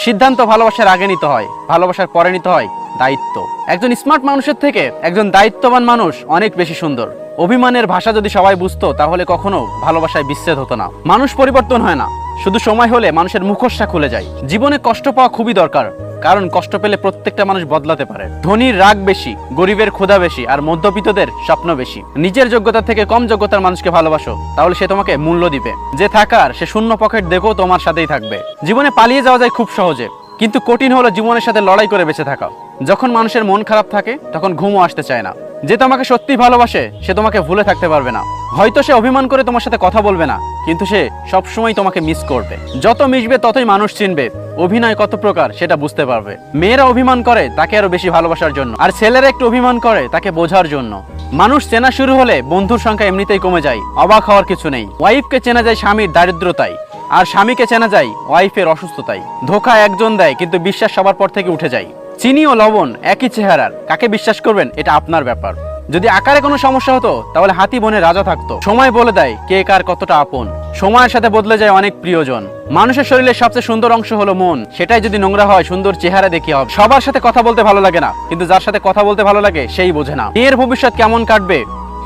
সিদ্ধান্ত ভালোবাসার আগে নিতে হয়, ভালোবাসার পরে নিতে হয় দায়িত্ব। একজন স্মার্ট মানুষের থেকে একজন দায়িত্ববান মানুষ অনেক বেশি সুন্দর। অভিমানের ভাষা যদি সবাই বুঝতো তাহলে কখনো ভালোবাসায় বিচ্ছেদ হতো না। মানুষ পরিবর্তন হয় না, শুধু সময় হলে মানুষের মুখোশটা খুলে যায়। জীবনে কষ্ট পাওয়া খুবই দরকার, কারণ কষ্ট পেলে প্রত্যেকটা মানুষ বদলাতে পারে। ধনীর রাগ বেশি, গরিবের ক্ষুধা বেশি, আর মধ্যবিত্তদের স্বপ্ন বেশি। নিজের যোগ্যতা থেকে কম যোগ্যতার মানুষকে ভালোবাসো, তাহলে সে তোমাকে মূল্য দিবে। যে থাকার সে শূন্য পকেট দেখো তোমার সাথেই থাকবে। জীবনে পালিয়ে যাওয়া যায় খুব সহজে, কিন্তু কঠিন হলো জীবনের সাথে লড়াই করে বেঁচে থাকা। যখন মানুষের মন খারাপ থাকে তখন ঘুমও আসতে চায় না। যে তোমাকে সত্যি ভালোবাসে সে তোমাকে ভুলে থাকতে পারবে না। হয়তো সে অভিমান করে তোমার সাথে কথা বলবে না, কিন্তু সে সবসময় তোমাকে মিস করবে। যত মিশবে ততই মানুষ চিনবে অভিনয় কত প্রকার সেটা বুঝতে পারবে। মেয়েরা অভিমান করে তাকে আরো বেশি ভালোবাসার জন্য, আর ছেলেরা একটু অভিমান করে তাকে বোঝার জন্য। মানুষ চেনা শুরু হলে বন্ধুর সংখ্যা এমনিতেই কমে যায়, অবাক হওয়ার কিছু নেই। ওয়াইফকে চেনা যায় স্বামীর দারিদ্রতায়, আর স্বামীকে চেনা যায় ওয়াইফের অসুস্থতায়। ধোঁকা একজন দেয়, কিন্তু বিশ্বাস সবার পর থেকে উঠে যায়। চিনি ও লবণ একই চেহারার, কাকে বিশ্বাস করবেন এটা আপনার ব্যাপার। যদি আকারে কোনো সমস্যা হতো তাহলে হাতি বনে রাজা থাকতো। সময় বলে দেয় কে কার কতটা আপন। সময়ের সাথে বদলে যায় অনেক প্রিয়জন। মানুষের শরীরের সবচেয়ে সুন্দর অংশ হলো মন, সেটাই যদি নোংরা হয় সুন্দর চেহারা দেখি হবে। সবার সাথে কথা বলতে ভালো লাগে না, কিন্তু যার সাথে কথা বলতে ভালো লাগে সেই বোঝে না। মেয়ের ভবিষ্যৎ কেমন কাটবে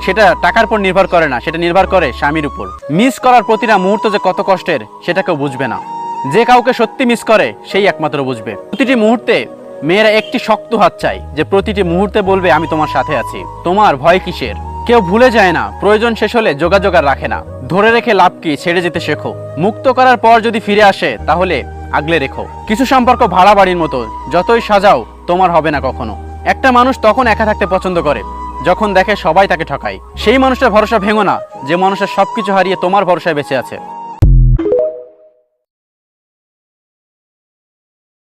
সেটা টাকার উপর নির্ভর করে না, সেটা নির্ভর করে স্বামীর উপর। মিস করার প্রতিটা মুহূর্ত যে কত কষ্টের সেটা কেউ বুঝবে না। যে কাউকে সত্যি মিস করে সেই একমাত্র বুঝবে। প্রতিটি মুহূর্তে মেয়েরা একটি শক্ত হাত চাই, যে প্রতিটি মুহূর্তে বলবে আমি তোমার সাথে আছি। তোমার ভয় কিসের? কেউ ভুলে যায় না, প্রয়োজন শেষ হলে যোগাযোগ আর রাখে না। ধরে রেখে লাভ কি, ছেড়ে যেতে শেখো। মুক্ত করার পর যদি ফিরে আসে তাহলে আগলে রেখো। কিছু সম্পর্ক ভাড়া বাড়ির মতো, যতই সাজাও তোমার হবে না কখনো। একটা মানুষ তখন একা থাকতে পছন্দ করে যখন দেখে সবাই তাকে ঠকায়। সেই মানুষটার ভরসা ভেঙো না, যে মানুষের সবকিছু হারিয়ে তোমার ভরসায় বেঁচে আছে।